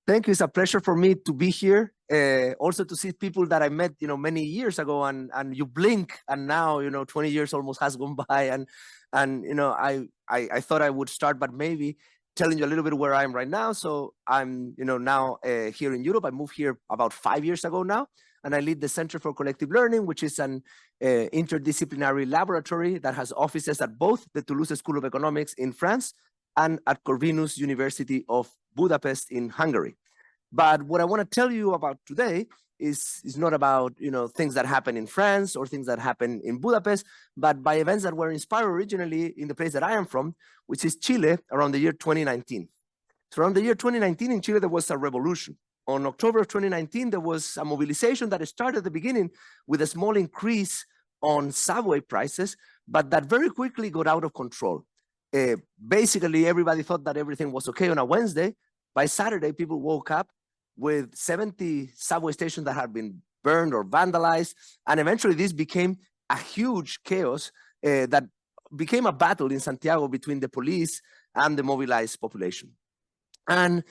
Thank you. It's a pleasure for me to be here. Also to see people that I met, many years ago, and you blink, and now, 20 years almost has gone by, and I thought I would start, but maybe telling you a little bit where I am right now. So I'm, now here in Europe. I moved here about 5 years ago now, and I lead the Center for Collective Learning, which is an interdisciplinary laboratory that has offices at both the Toulouse School of Economics in France and at Corvinus University of Budapest in Hungary. But what I want to tell you about today is not about things that happen in France or things that happen in Budapest, but by events that were inspired originally in the place that I am from, which is Chile, around the year 2019. So around the year 2019 in Chile, there was a revolution. On October of 2019, there was a mobilization that started at the beginning with a small increase on subway prices, but that very quickly got out of control. Basically, everybody thought that everything was okay on a Wednesday. By Saturday, people woke up with 70 subway stations that had been burned or vandalized. And eventually this became a huge chaos that became a battle in Santiago between the police and the mobilized population. And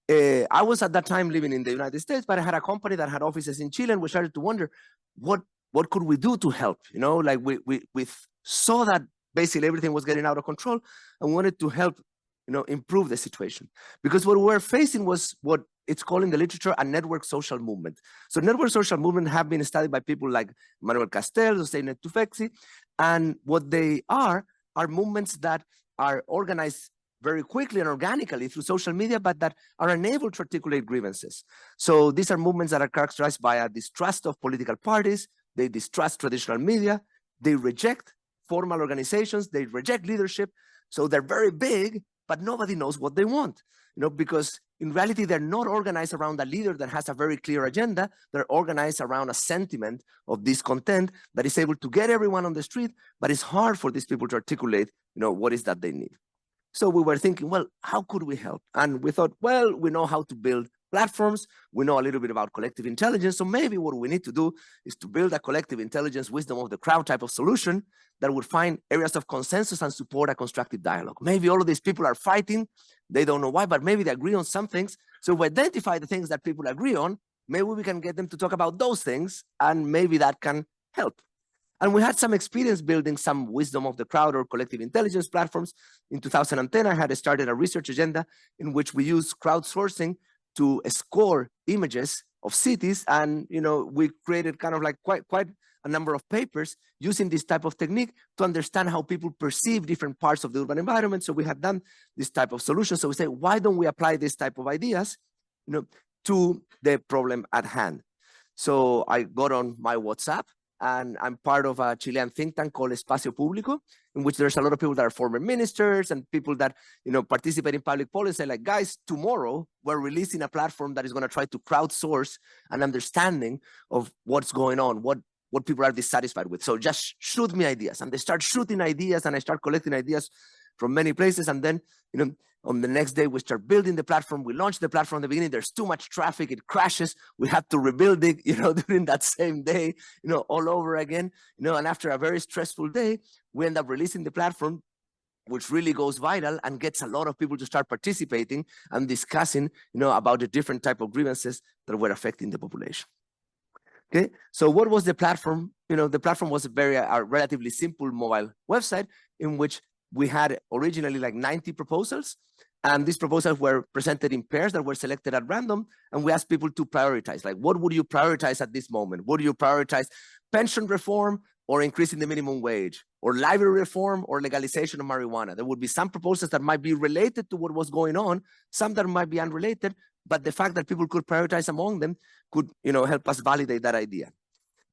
I was at that time living in the United States, but I had a company that had offices in Chile, and we started to wonder, what could we do to help? Like we saw that basically everything was getting out of control and wanted to help, improve the situation. Because what we were facing was what it's called in the literature a network social movement. So network social movement have been studied by people like Manuel Castells, Zeynep Tufekci, and what they are movements that are organized very quickly and organically through social media, but that are unable to articulate grievances. So these are movements that are characterized by a distrust of political parties. They distrust traditional media. They reject formal organizations. They reject leadership. So they're very big, but nobody knows what they want, because in reality, they're not organized around a leader that has a very clear agenda. They're organized around a sentiment of discontent that is able to get everyone on the street, but it's hard for these people to articulate, what is that they need. So we were thinking, well, how could we help? And we thought, well, we know how to build platforms. We know a little bit about collective intelligence. So maybe what we need to do is to build a collective intelligence wisdom of the crowd type of solution that would find areas of consensus and support a constructive dialogue. Maybe all of these people are fighting. They don't know why, but maybe they agree on some things. So we identify the things that people agree on. Maybe we can get them to talk about those things, and maybe that can help. And we had some experience building some wisdom of the crowd or collective intelligence platforms. In 2010, I had started a research agenda in which we use crowdsourcing to score images of cities. And, we created kind of like quite a number of papers using this type of technique to understand how people perceive different parts of the urban environment. So we had done this type of solution. So we say, why don't we apply this type of ideas, to the problem at hand? So I got on my WhatsApp, and I'm part of a Chilean think tank called Espacio Público, in which there's a lot of people that are former ministers and people that, participate in public policy. Like, guys, tomorrow we're releasing a platform that is going to try to crowdsource an understanding of what's going on, what people are dissatisfied with. So just shoot me ideas. And they start shooting ideas, and I start collecting ideas from many places. And then, on the next day, we start building the platform. We launch the platform at the beginning. There's too much traffic. It crashes. We have to rebuild it, during that same day, all over again, and after a very stressful day, we end up releasing the platform, which really goes viral and gets a lot of people to start participating and discussing, about the different type of grievances that were affecting the population. Okay, so what was the platform? The platform was a relatively simple mobile website in which we had originally like 90 proposals, and these proposals were presented in pairs that were selected at random, and we asked people to prioritize, like, what would you prioritize at this moment? Would you prioritize pension reform or increasing the minimum wage, or library reform or legalization of marijuana? There would be some proposals that might be related to what was going on, some that might be unrelated, but the fact that people could prioritize among them could, help us validate that idea.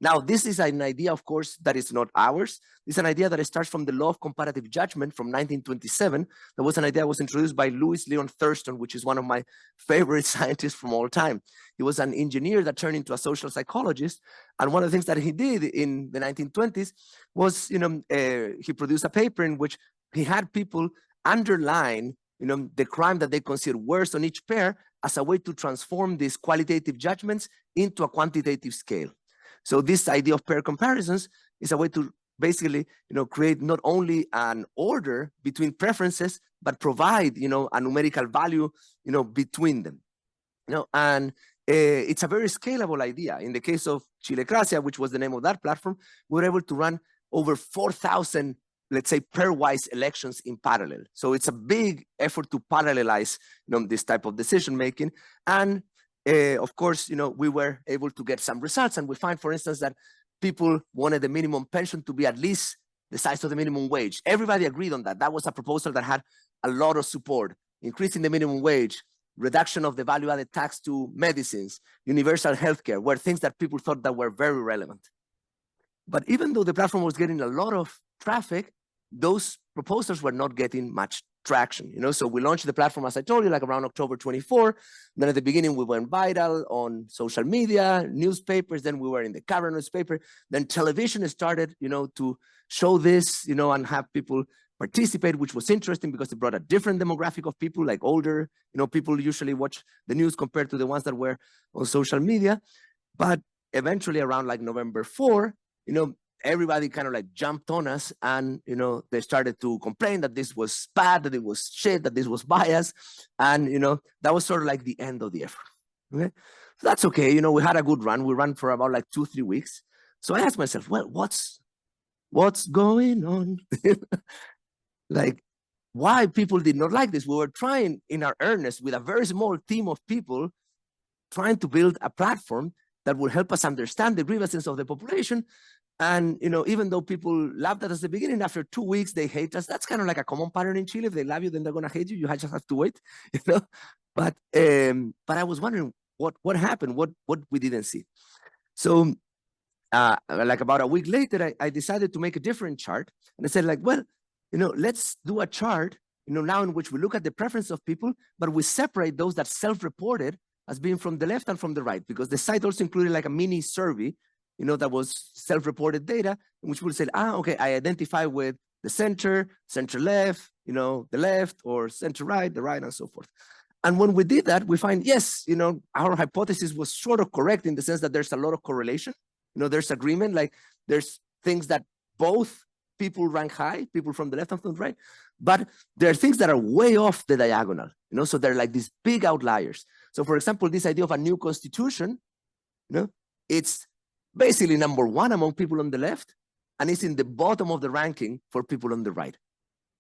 Now, this is an idea, of course, that is not ours. It's an idea that starts from the law of comparative judgment from 1927. That was an idea that was introduced by Louis Leon Thurston, which is one of my favorite scientists from all time. He was an engineer that turned into a social psychologist. And one of the things that he did in the 1920s was, he produced a paper in which he had people underline, the crime that they consider worse on each pair as a way to transform these qualitative judgments into a quantitative scale. So this idea of pair comparisons is a way to basically, create not only an order between preferences, but provide, a numerical value, between them. And it's a very scalable idea. In the case of Chilecracia, which was the name of that platform, we were able to run over 4,000, let's say, pairwise elections in parallel. So it's a big effort to parallelize, this type of decision making. And of course, we were able to get some results. And we find, for instance, that people wanted the minimum pension to be at least the size of the minimum wage. Everybody agreed on that. That was a proposal that had a lot of support. Increasing the minimum wage, reduction of the value-added tax to medicines, universal healthcare, were things that people thought that were very relevant. But even though the platform was getting a lot of traffic, those proposals were not getting much traction. So we launched the platform, as I told you, like around October 24. Then at the beginning, we went viral on social media, newspapers. Then we were in the cover newspaper. Then television started, to show this, and have people participate, which was interesting because it brought a different demographic of people, like older, people usually watch the news compared to the ones that were on social media. But eventually around like November 4, everybody kind of like jumped on us, and they started to complain that this was bad, that it was shit, that this was biased. And that was sort of like the end of the effort. Okay, so that's okay. We had a good run. We ran for about like 2-3 weeks. So I asked myself, well, what's going on? Like, why people did not like this? We were trying in our earnest with a very small team of people, trying to build a platform that would help us understand the grievances of the population. And even though people laughed at us at the beginning, after 2 weeks they hate us. That's kind of like a common pattern in Chile. If they love you, then they're gonna hate you. You just have to wait, But I was wondering what happened, what we didn't see. So like about a week later, I decided to make a different chart, and I said, like, well, let's do a chart, now in which we look at the preference of people, but we separate those that self-reported as being from the left and from the right, because the site also included like a mini survey, that was self-reported data, in which we'll say, okay, I identify with the center left, the left, or center right, the right, and so forth. And when we did that, we find, yes, our hypothesis was sort of correct in the sense that there's a lot of correlation. There's agreement, like there's things that both people rank high, people from the left and from the right, but there are things that are way off the diagonal, so they're like these big outliers. So for example, this idea of a new constitution, it's basically number one among people on the left, and it's in the bottom of the ranking for people on the right.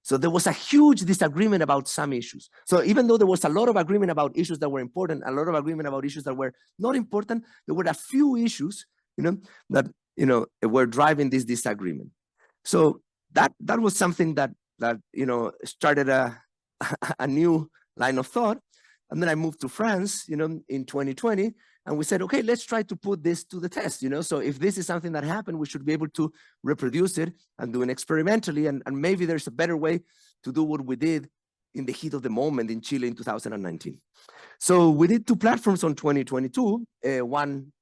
So there was a huge disagreement about some issues. So even though there was a lot of agreement about issues that were important, a lot of agreement about issues that were not important, there were a few issues, that, were driving this disagreement. So that was something that started a new line of thought. And then I moved to France, in 2020, and we said, okay, let's try to put this to the test, So if this is something that happened, we should be able to reproduce it and do it experimentally. And maybe there's a better way to do what we did in the heat of the moment in Chile in 2019. So we did 2 platforms on 2022, one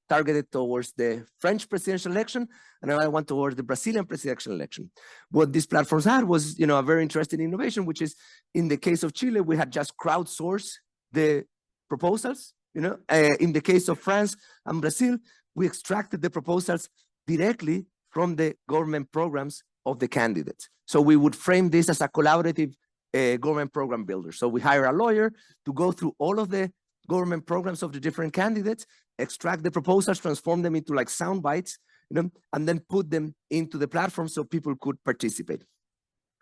targeted towards the French presidential election, and another one towards the Brazilian presidential election. What these platforms had was, a very interesting innovation, which is, in the case of Chile, we had just crowdsourced the proposals. In the case of France and Brazil, we extracted the proposals directly from the government programs of the candidates. So we would frame this as a collaborative government program builder. So we hire a lawyer to go through all of the government programs of the different candidates, extract the proposals, transform them into like sound bites, and then put them into the platform so people could participate.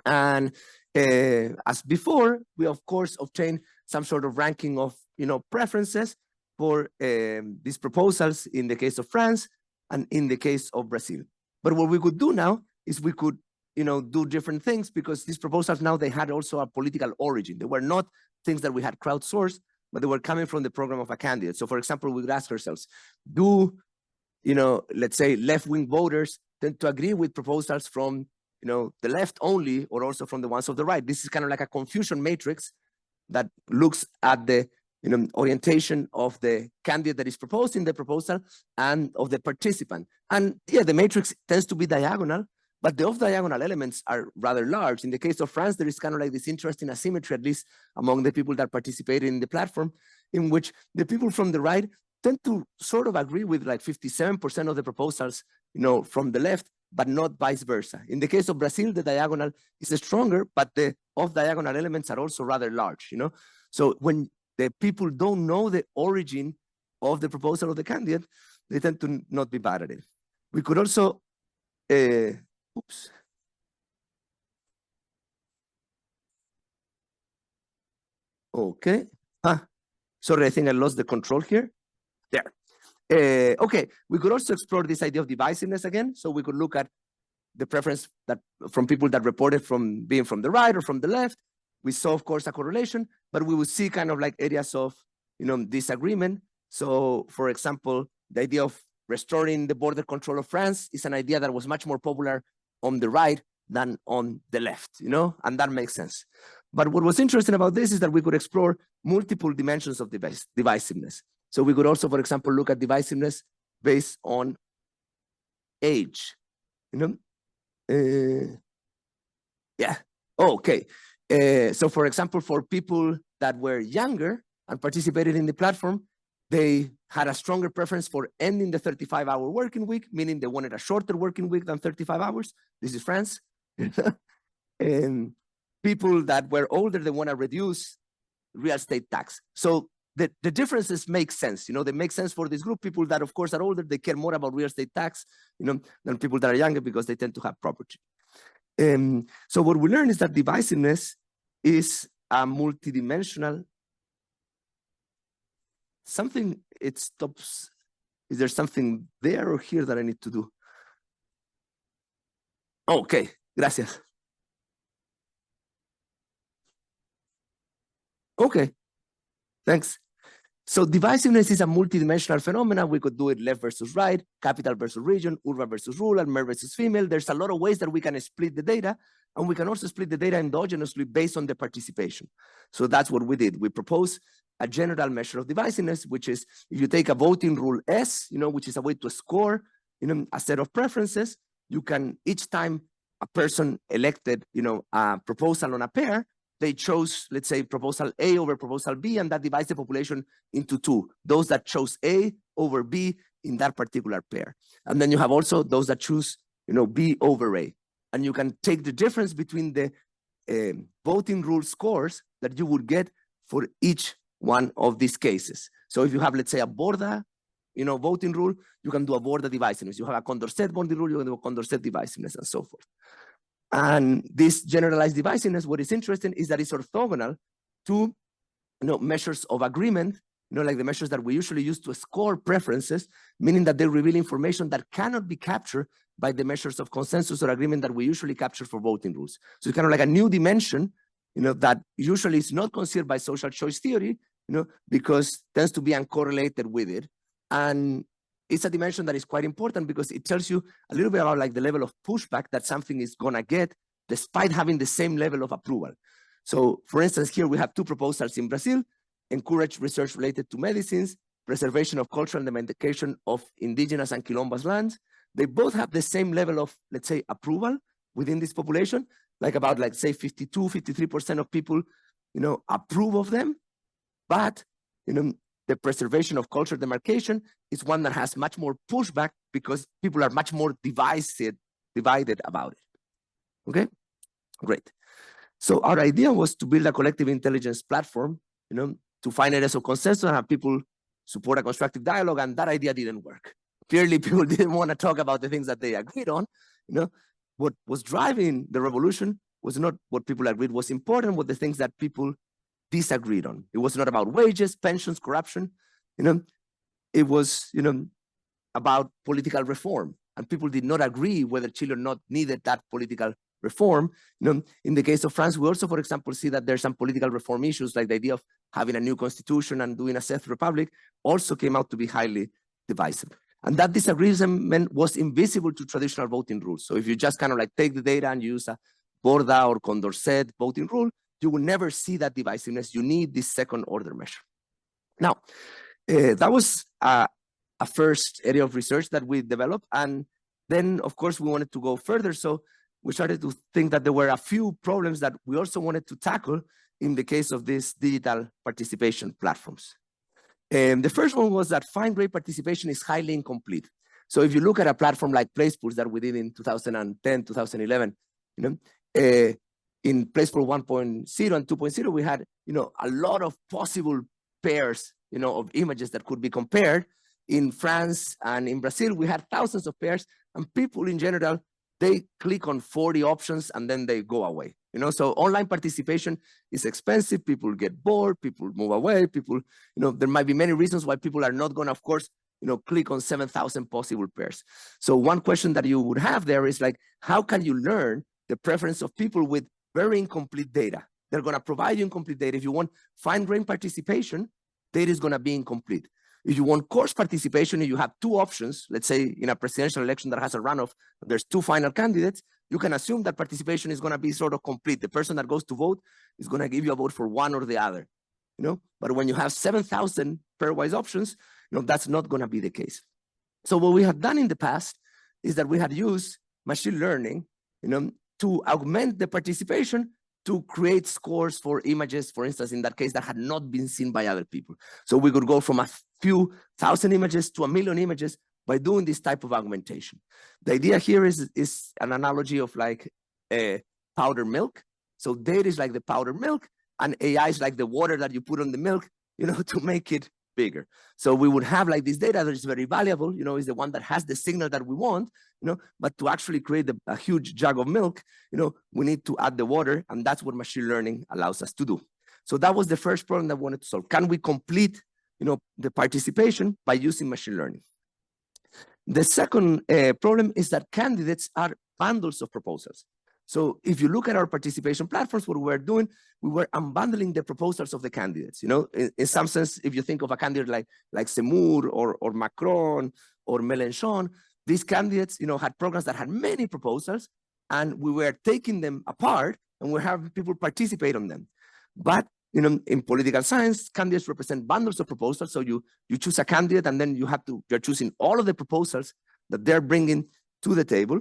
And as before, we of course obtain some sort of ranking of preferences for these proposals in the case of France and in the case of Brazil. But what we could do now is we could do different things, because these proposals now, they had also a political origin. They were not things that we had crowdsourced, but they were coming from the program of a candidate. So for example, we would ask ourselves, do, let's say left-wing voters tend to agree with proposals from, the left only, or also from the ones of the right? This is kind of like a confusion matrix that looks at the orientation of the candidate that is proposing the proposal and of the participant. And yeah, the matrix tends to be diagonal, but the off-diagonal elements are rather large. In the case of France, there is kind of like this interesting asymmetry, at least among the people that participated in the platform, in which the people from the right tend to sort of agree with like 57% of the proposals, from the left, but not vice versa. In the case of Brazil, the diagonal is stronger, but the off-diagonal elements are also rather large, So when the people don't know the origin of the proposal of the candidate, they tend to not be bad at it. We could also, oops. Okay. Sorry, I think I lost the control here. There. Okay, we could also explore this idea of divisiveness again. So we could look at the preference that from people that reported from being from the right or from the left. We saw, of course, a correlation, but we would see kind of like areas of, disagreement. So, for example, the idea of restoring the border control of France is an idea that was much more popular on the right than on the left, and that makes sense. But what was interesting about this is that we could explore multiple dimensions of divisiveness. So we could also, for example, look at divisiveness based on age, yeah. Okay. So for example, for people that were younger and participated in the platform, they had a stronger preference for ending the 35-hour working week, meaning they wanted a shorter working week than 35 hours. This is France. And people that were older, they want to reduce real estate tax. So the differences make sense. They make sense for this group. People that, of course, are older, they care more about real estate tax, than people that are younger because they tend to have property. So what we learn is that divisiveness is a multidimensional something. It stops. Is there something there or here that I need to do? Okay, gracias. Okay, thanks. So divisiveness is a multidimensional phenomenon. We could do it left versus right, capital versus region, urban versus rural, male versus female. There's a lot of ways that we can split the data, and we can also split the data endogenously based on the participation. So that's what we did. We proposed a general measure of divisiveness, which is if you take a voting rule S, which is a way to score, a set of preferences, you can, each time a person elected, a proposal on a pair, they chose, let's say, proposal A over proposal B, and that divides the population into two, those that chose A over B in that particular pair. And then you have also those that choose, B over A. And you can take the difference between the voting rule scores that you would get for each one of these cases. So if you have, let's say, a Borda, voting rule, you can do a Borda divisiveness. You have a Condorcet voting rule, you can do a Condorcet divisiveness, and so forth. And this generalized divisiveness, what is interesting is that it's orthogonal to measures of agreement, like the measures that we usually use to score preferences, meaning that they reveal information that cannot be captured by the measures of consensus or agreement that we usually capture for voting rules. So it's kind of like a new dimension, that usually is not considered by social choice theory, because it tends to be uncorrelated with it. And it's a dimension that is quite important because it tells you a little bit about like the level of pushback that something is gonna get despite having the same level of approval. So for instance, here we have two proposals in Brazil: encourage research related to medicines, preservation of cultural and domestication of indigenous and Quilombas lands. They both have the same level of, let's say, approval within this population, like about, like, say, 52, 53% of people, approve of them. But, the preservation of cultural demarcation is one that has much more pushback because people are much more divided about it. Okay, great. So our idea was to build a collective intelligence platform, to find areas of consensus and have people support a constructive dialogue, and that idea didn't work. Clearly, people didn't want to talk about the things that they agreed on. What was driving the revolution was not what people agreed was important, but the things that people disagreed on. It was not about wages, pensions, corruption. It was, about political reform, and people did not agree whether Chile or not needed that political reform. In the case of France, we also, for example, see that there's some political reform issues, like the idea of having a new constitution and doing a Seth republic, also came out to be highly divisive. And that disagreement was invisible to traditional voting rules. So if you just kind of like take the data and use a Borda or Condorcet voting rule, you will never see that divisiveness. You need this second order measure. Now, that was a first area of research that we developed. And then, of course, we wanted to go further. So we started to think that there were a few problems that we also wanted to tackle in the case of these digital participation platforms. The first one was that fine-grained participation is highly incomplete. So if you look at a platform like PlacePools that we did in 2010, 2011, in PlacePool 1.0 and 2.0, we had, a lot of possible pairs, you know, of images that could be compared. In France and in Brazil, we had thousands of pairs, and people in general, they click on 40 options and then they go away. You know, so online participation is expensive. People get bored, people move away, people, you know, there might be many reasons why people are not gonna, of course, you know, click on 7,000 possible pairs. So one question that you would have there is like, how can you learn the preference of people with very incomplete data? They're gonna provide you incomplete data. If you want fine-grained participation, data is gonna be incomplete. If you want coarse participation, and you have two options, let's say in a presidential election that has a runoff, there's two final candidates, you can assume that participation is going to be sort of complete. The person that goes to vote is going to give you a vote for one or the other, you know. But when you have 7,000 pairwise options, you know, that's not going to be the case. So what we have done in the past is that we had used machine learning, you know, to augment the participation to create scores for images, for instance, in that case, that had not been seen by other people. So we could go from a few thousand images to 1 million images by doing this type of augmentation. The idea here is an analogy of like powdered milk. So data is like the powdered milk, and AI is like the water that you put on the milk, you know, to make it bigger. So we would have like this data that is very valuable, you know, is the one that has the signal that we want, you know, but to actually create a huge jug of milk, you know, we need to add the water, and that's what machine learning allows us to do. So that was the first problem that we wanted to solve. Can we complete, you know, the participation by using machine learning? The second problem is that candidates are bundles of proposals. So if you look at our participation platforms, what we're doing, we were unbundling the proposals of the candidates. You know, in some sense, if you think of a candidate like Zemmour or Macron or Mélenchon, these candidates, you know, had programs that had many proposals, and we were taking them apart and we're having people participate on them. But you know, in political science, candidates represent bundles of proposals. So you choose a candidate, and then you're choosing all of the proposals that they're bringing to the table,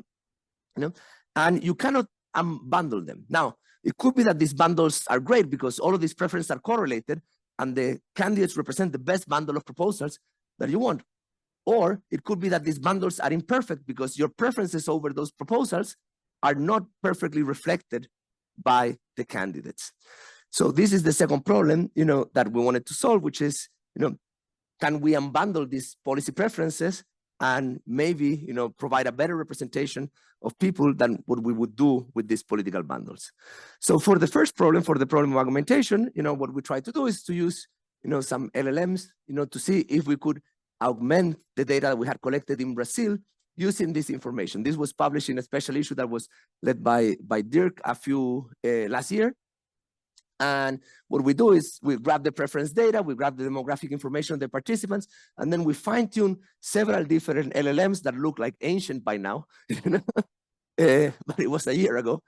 you know, and you cannot unbundle them. Now, it could be that these bundles are great because all of these preferences are correlated, and the candidates represent the best bundle of proposals that you want. Or it could be that these bundles are imperfect because your preferences over those proposals are not perfectly reflected by the candidates. So this is the second problem, you know, that we wanted to solve, which is, you know, can we unbundle these policy preferences and maybe, you know, provide a better representation of people than what we would do with these political bundles? So for the first problem, for the problem of augmentation, you know, what we try to do is to use, you know, some LLMs, you know, to see if we could augment the data that we had collected in Brazil using this information. This was published in a special issue that was led by Dirk last year. And what we do is we grab the preference data, we grab the demographic information of the participants, and then we fine-tune several different LLMs that look like ancient by now, but it was a year ago.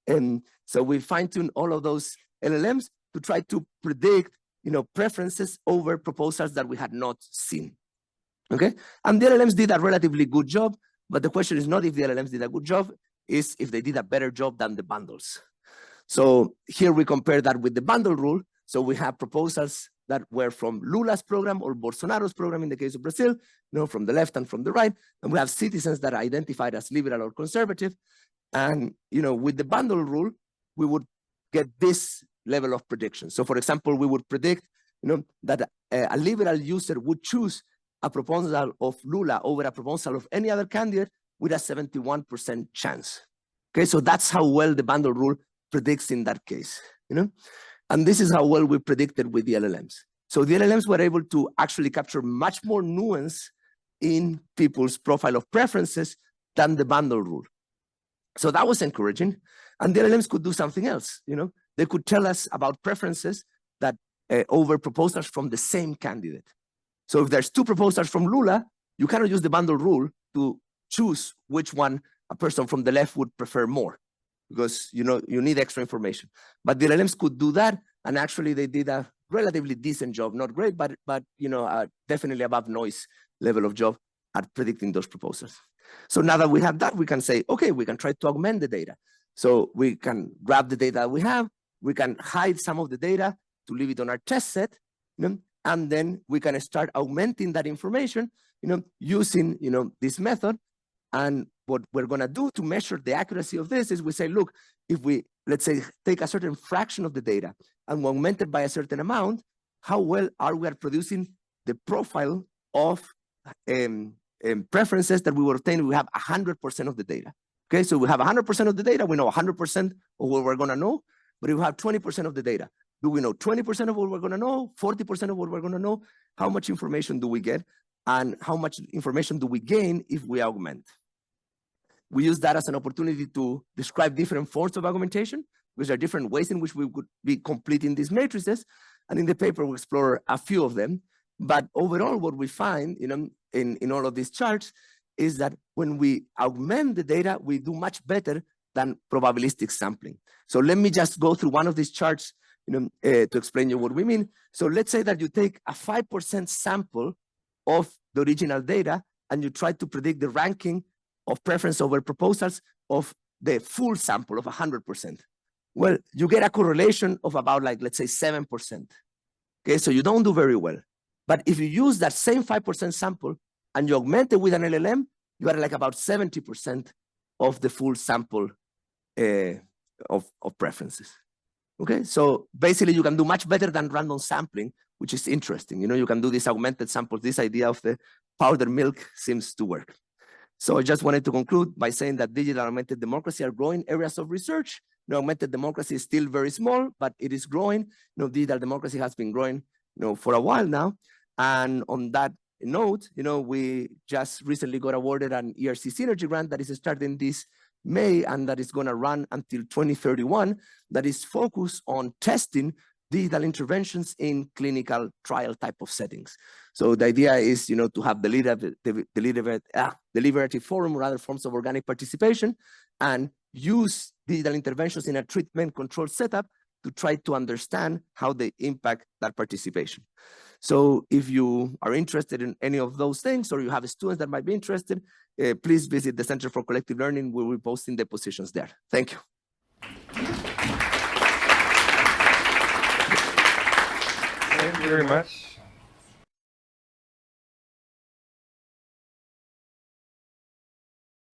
And so we fine-tune all of those LLMs to try to predict, you know, preferences over proposals that we had not seen. Okay, and the LLMs did a relatively good job, but the question is not if the LLMs did a good job, is if they did a better job than the bundles. So here we compare that with the bundle rule. So we have proposals that were from Lula's program or Bolsonaro's program in the case of Brazil, you know, from the left and from the right. And we have citizens that are identified as liberal or conservative. And, you know, with the bundle rule, we would get this level of prediction. So for example, we would predict, you know, that a liberal user would choose a proposal of Lula over a proposal of any other candidate with a 71% chance. Okay, so that's how well the bundle rule predicts in that case, you know, and this is how well we predicted with the LLMs. So the LLMs were able to actually capture much more nuance in people's profile of preferences than the bundle rule. So that was encouraging, and the LLMs could do something else, you know, they could tell us about preferences that over proposals from the same candidate. So if there's two proposals from Lula, you cannot use the bundle rule to choose which one a person from the left would prefer more, because, you know, you need extra information. But the LLMs could do that, and actually they did a relatively decent job, not great, but you know, definitely above noise level of job at predicting those proposals. So now that we have that, we can say, okay, we can try to augment the data. So we can grab the data we have, we can hide some of the data to leave it on our test set, you know, and then we can start augmenting that information, you know, using, you know, this method. And what we're going to do to measure the accuracy of this is we say, look, if we, let's say, take a certain fraction of the data and we augment it by a certain amount, how well are we at producing the profile of preferences that we will obtain. We have 100% of the data. Okay, so we have 100% of the data. We know 100% of what we're going to know, but if we have 20% of the data, do we know 20% of what we're going to know, 40% of what we're going to know? How much information do we get? And how much information do we gain if we augment? We use that as an opportunity to describe different forms of augmentation, because there are different ways in which we could be completing these matrices. And in the paper, we explore a few of them. But overall, what we find in all of these charts is that when we augment the data, we do much better than probabilistic sampling. So let me just go through one of these charts to explain you what we mean. So let's say that you take a 5% sample of the original data and you try to predict the ranking of preference over proposals of the full sample of 100%. Well, you get a correlation of about, like, let's say 7%. Okay, so you don't do very well. But if you use that same 5% sample and you augment it with an LLM, you are like about 70% of the full sample of preferences. Okay, so basically you can do much better than random sampling, which is interesting. You can do these augmented samples. This idea of the powdered milk seems to work. So I just wanted to conclude by saying that digital augmented democracy are growing areas of research. Augmented democracy is still very small, but it is growing. Digital democracy has been growing for a while now. And on that note, we just recently got awarded an ERC Synergy grant that is starting this May and that is going to run until 2031, that is focused on testing digital interventions in clinical trial type of settings. So the idea is, to have deliberative forum or other forms of organic participation and use digital interventions in a treatment control setup to try to understand how they impact that participation. So if you are interested in any of those things, or you have students that might be interested, please visit the Center for Collective Learning. We will be posting the positions there. Thank you. Thank you very much.